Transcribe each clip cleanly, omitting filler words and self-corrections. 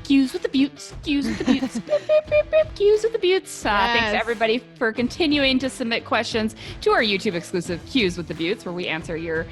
Cues with the Beauts. Cues with the Beauts. Beep, beep, beep, beep. Cues with the Beauts. Thanks everybody for continuing to submit questions to our YouTube exclusive Cues with the Beauts, where we answer your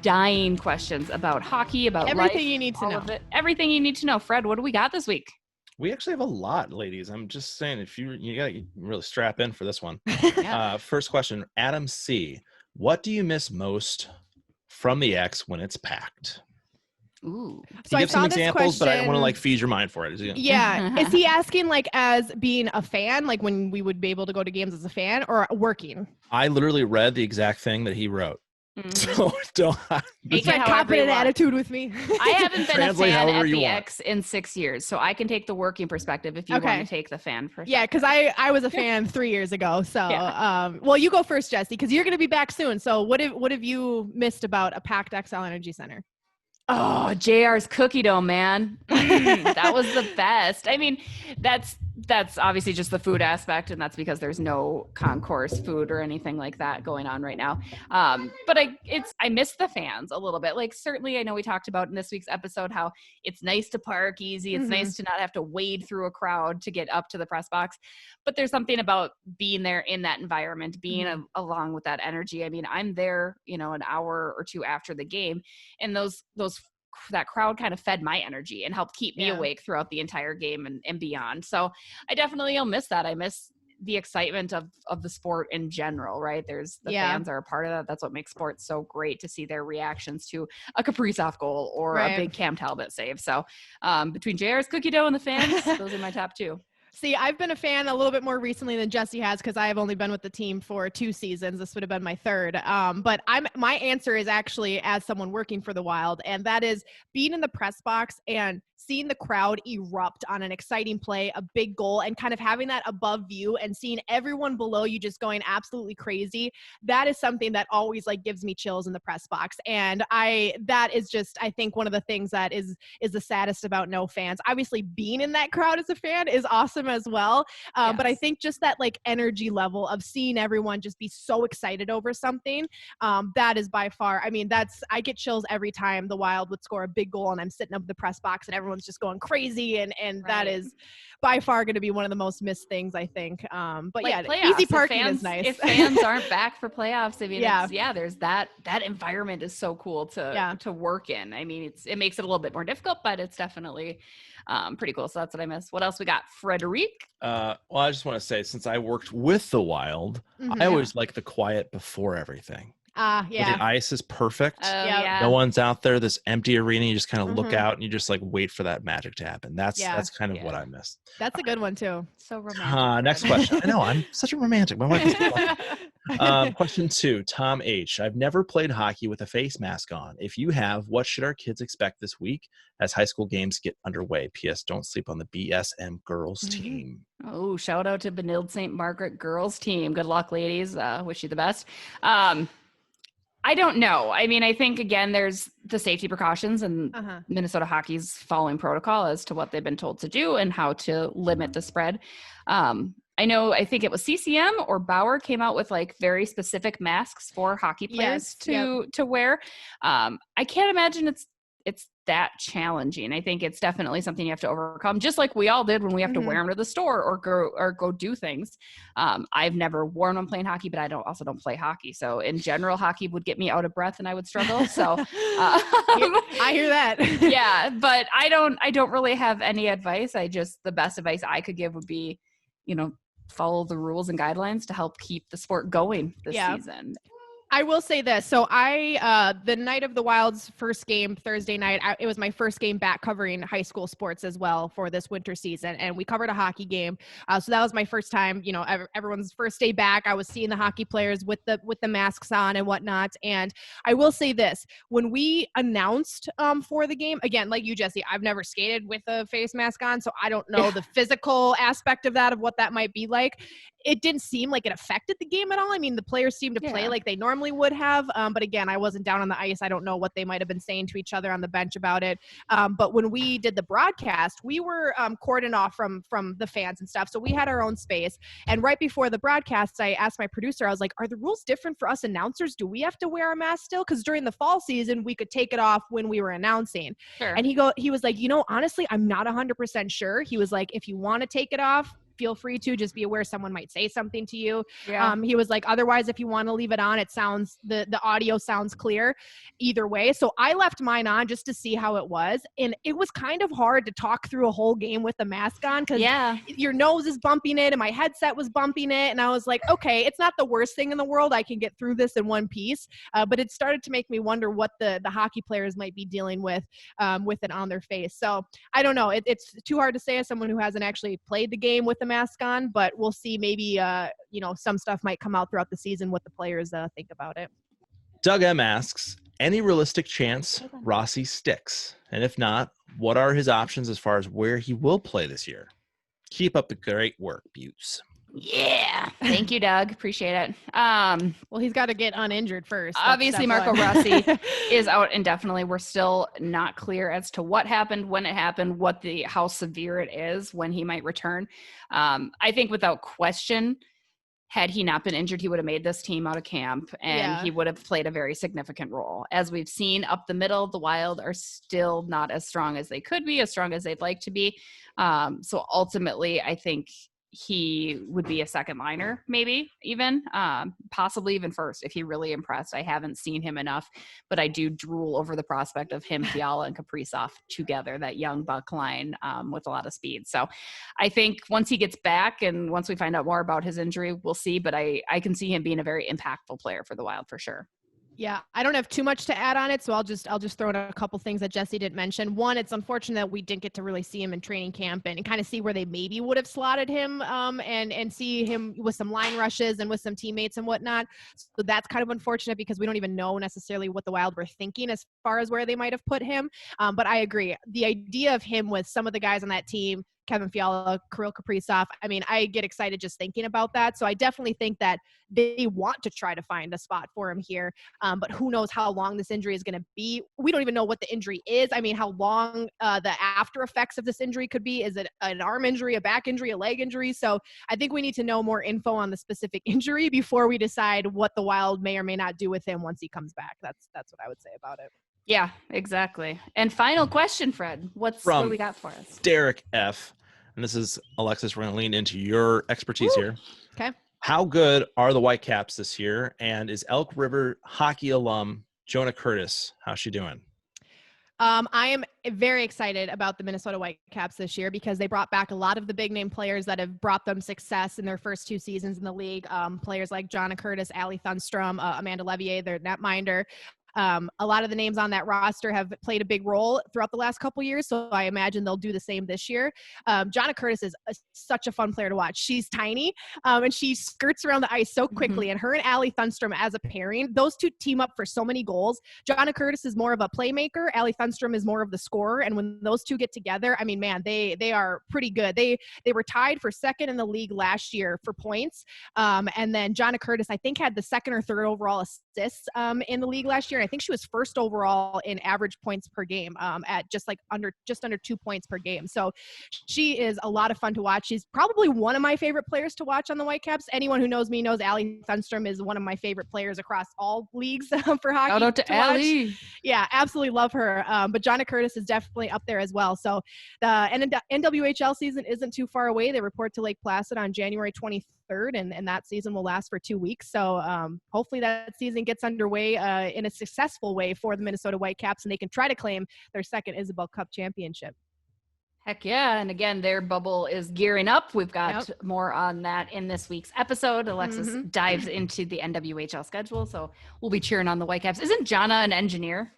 dying questions about hockey, about everything life, you need to know. Everything you need to know. Fred, what do we got this week? We actually have a lot, ladies. I'm just saying, if you gotta really strap in for this one. Yeah. First question, Adam C. What do you miss most from the X when it's packed? Ooh. So give some examples, but I don't want to feed your mind for it. Yeah. Is he asking as being a fan, like when we would be able to go to games as a fan, or working? I literally read the exact thing that he wrote. So don't take that confident attitude with me. I haven't been a fan at the X in 6 years, so I can take the working perspective if you want to take the fan perspective. Yeah, because I was a fan 3 years ago. So well, you go first, Jesse, because you're going to be back soon. So what have you missed about a packed XL Energy Center? Oh, JR's cookie dough, man. That was the best. I mean, that's obviously just the food aspect, and that's because there's no concourse food or anything like that going on right now. But I miss the fans a little bit. Like, certainly I know we talked about in this week's episode how it's nice to park easy. It's nice to not have to wade through a crowd to get up to the press box. But there's something about being there in that environment, being along with that energy. I mean, I'm there, an hour or two after the game, and that crowd kind of fed my energy and helped keep me awake throughout the entire game and beyond. So I definitely will miss that. I miss the excitement of the sport in general, right? The fans are a part of that. That's what makes sports so great, to see their reactions to a Kaprizov goal or a big Cam Talbot save. So between JR's cookie dough and the fans, those are my top two. See, I've been a fan a little bit more recently than Jesse has, because I have only been with the team for 2 seasons. This would have been my third. But my answer is actually as someone working for the Wild, and that is being in the press box and seeing the crowd erupt on an exciting play, a big goal, and kind of having that above view and seeing everyone below you just going absolutely crazy. That is something that always gives me chills in the press box. And that is just, I think, one of the things that is the saddest about no fans. Obviously being in that crowd as a fan is awesome as well. But I think just that energy level of seeing everyone just be so excited over something, that is by far, I get chills every time the Wild would score a big goal and I'm sitting up in the press box and everyone's just going crazy, and that is by far going to be one of the most missed things, I think. But playoffs, easy parking is nice. If fans aren't back for playoffs, I mean, there's that environment is so cool to work in. I mean, it makes it a little bit more difficult, but it's definitely pretty cool. So that's what I miss. What else we got? Frederic? Well, I just want to say, since I worked with the Wild, I always like the quiet before everything. Where the ice is perfect. No one's out there, this empty arena. You just kind of look out and you just wait for that magic to happen. That's kind of what I miss. That's a good one too. So romantic. Next question. I know, I'm such a romantic. My wife is question 2, Tom H. I've never played hockey with a face mask on. If you have, what should our kids expect this week as high school games get underway? P.S. Don't sleep on the BSM girls team. Oh, shout out to Benilde St. Margaret girls team. Good luck, ladies. Wish you the best. I don't know. I mean, I think, again, there's the safety precautions, and Minnesota hockey's following protocol as to what they've been told to do and how to limit the spread. I think it was CCM or Bauer came out with very specific masks for hockey players to wear. I can't imagine it's that challenging. I think it's definitely something you have to overcome, just like we all did when we have to wear them to the store or go do things. I've never worn them playing hockey, but I also don't play hockey. So in general, hockey would get me out of breath and I would struggle. So I hear that. Yeah, but I don't really have any advice. The best advice I could give would be, follow the rules and guidelines to help keep the sport going this season. I will say this. So the night of the Wild's first game, Thursday night, it was my first game back covering high school sports as well for this winter season. And we covered a hockey game. So that was my first time, everyone's first day back. I was seeing the hockey players with the masks on and whatnot. And I will say this, when we announced for the game, again, like you, Jesse, I've never skated with a face mask on, so I don't know the physical aspect of that, of what that might be like. it didn't seem like it affected the game at all. I mean, the players seemed to play like they normally would have. But again, I wasn't down on the ice. I don't know what they might have been saying to each other on the bench about it. But when we did the broadcast, we were cordoned off from the fans and stuff. So we had our own space. And right before the broadcast, I asked my producer, I was like, are the rules different for us announcers? Do we have to wear a mask still? Because during the fall season, we could take it off when we were announcing. Sure. And he was like, honestly, I'm not 100% sure. He was like, if you want to take it off, feel free to. Just be aware someone might say something to you. Yeah. He was like, otherwise, if you want to leave it on, it sounds, the audio sounds clear either way. So I left mine on just to see how it was. And it was kind of hard to talk through a whole game with the mask on because your nose is bumping it and my headset was bumping it. And I was like, okay, it's not the worst thing in the world. I can get through this in one piece. But it started to make me wonder what the hockey players might be dealing with it on their face. So I don't know. It's too hard to say as someone who hasn't actually played the game with the mask on, but we'll see. Maybe some stuff might come out throughout the season what the players think about it. Doug M asks, any realistic chance Rossi sticks? And if not, what are his options as far as where he will play this year? Keep up the great work, Beauts. Yeah. Thank you, Doug. Appreciate it. Well, he's got to get uninjured first. Obviously, Marco Rossi is out indefinitely. We're still not clear as to what happened, when it happened, how severe it is, when he might return. I think without question, had he not been injured, he would have made this team out of camp and he would have played a very significant role. As we've seen up the middle, the Wild are still not as strong as they could be, as strong as they'd like to be. So ultimately, I think he would be a second liner, maybe even, possibly even first if he really impressed. I haven't seen him enough, but I do drool over the prospect of him, Fiala, and Kaprizov together, that young buck line with a lot of speed. So I think once he gets back and once we find out more about his injury, we'll see, but I can see him being a very impactful player for the Wild for sure. Yeah, I don't have too much to add on it, so I'll just throw in a couple things that Jesse didn't mention. One, it's unfortunate that we didn't get to really see him in training camp and kind of see where they maybe would have slotted him and see him with some line rushes and with some teammates and whatnot. So that's kind of unfortunate because we don't even know necessarily what the Wild were thinking as far as where they might have put him. But I agree. The idea of him with some of the guys on that team, Kevin Fiala, Kirill Kaprizov, I mean, I get excited just thinking about that. So I definitely think that they want to try to find a spot for him here. But who knows how long this injury is going to be. We don't even know what the injury is. I mean, how long the after effects of this injury could be. Is it an arm injury, a back injury, a leg injury? So I think we need to know more info on the specific injury before we decide what the Wild may or may not do with him once he comes back. That's what I would say about it. Yeah, exactly. And final question, Fred. What do we got for us? Derek F. And this is, Alexis, we're going to lean into your expertise here. Okay. How good are the Whitecaps this year? And is Elk River hockey alum Jonna Curtis, how's she doing? I am very excited about the Minnesota Whitecaps this year because they brought back a lot of the big name players that have brought them success in their first 2 seasons in the league. Players like Jonna Curtis, Ali Thunstrom, Amanda Levier, their netminder. A lot of the names on that roster have played a big role throughout the last couple years, so I imagine they'll do the same this year. Jonna Curtis is such a fun player to watch. She's tiny, and she skirts around the ice so quickly, and her and Ali Thunstrom as a pairing, those two team up for so many goals. Jonna Curtis is more of a playmaker. Ali Thunstrom is more of the scorer, and when those two get together, I mean, man, they are pretty good. They were tied for second in the league last year for points, and then Jonna Curtis, I think, had the second or third overall assists in the league last year. I think she was first overall in average points per game at just under 2 points per game. So she is a lot of fun to watch. She's probably one of my favorite players to watch on the Whitecaps. Anyone who knows me knows Ali Thunstrom is one of my favorite players across all leagues for hockey. Shout out to Ali. Yeah, absolutely love her. But Jonna Curtis is definitely up there as well. So the NWHL season isn't too far away. They report to Lake Placid on January 23rd, and that season will last for 2 weeks. So hopefully that season gets underway in a successful way for the Minnesota Whitecaps, and they can try to claim their second Isabel Cup championship. Heck yeah. And again, their bubble is gearing up. We've got more on that in this week's episode. Alexis dives into the NWHL schedule, so we'll be cheering on the Whitecaps. Isn't Jonna an engineer?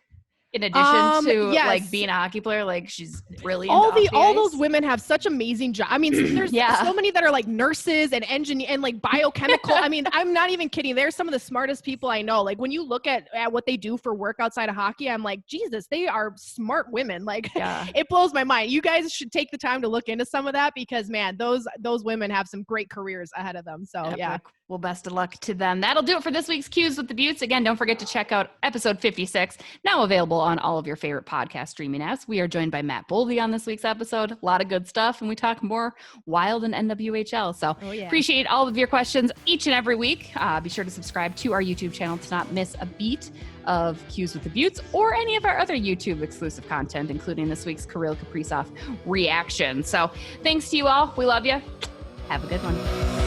In addition to yes. like being a hockey player, like she's really all ice. those women have such amazing jobs. I mean, there's so many that are like nurses and engineer and like biochemical. I mean, I'm not even kidding. They're some of the smartest people I know. Like when you look at what they do for work outside of hockey, I'm like, Jesus, they are smart women. Like it blows my mind. You guys should take the time to look into some of that because man, those women have some great careers ahead of them. So yeah. Well, best of luck to them. That'll do it for this week's Cues with the Beauts. Again, don't forget to check out episode 56, now available on all of your favorite podcast streaming apps. We are joined by Matt Bolvey on this week's episode. A lot of good stuff, and we talk more Wild and NWHL. So appreciate all of your questions each and every week. Be sure to subscribe to our YouTube channel to not miss a beat of Cues with the Beauts or any of our other YouTube exclusive content, including this week's Kirill Kaprizov reaction. So thanks to you all. We love you. Have a good one.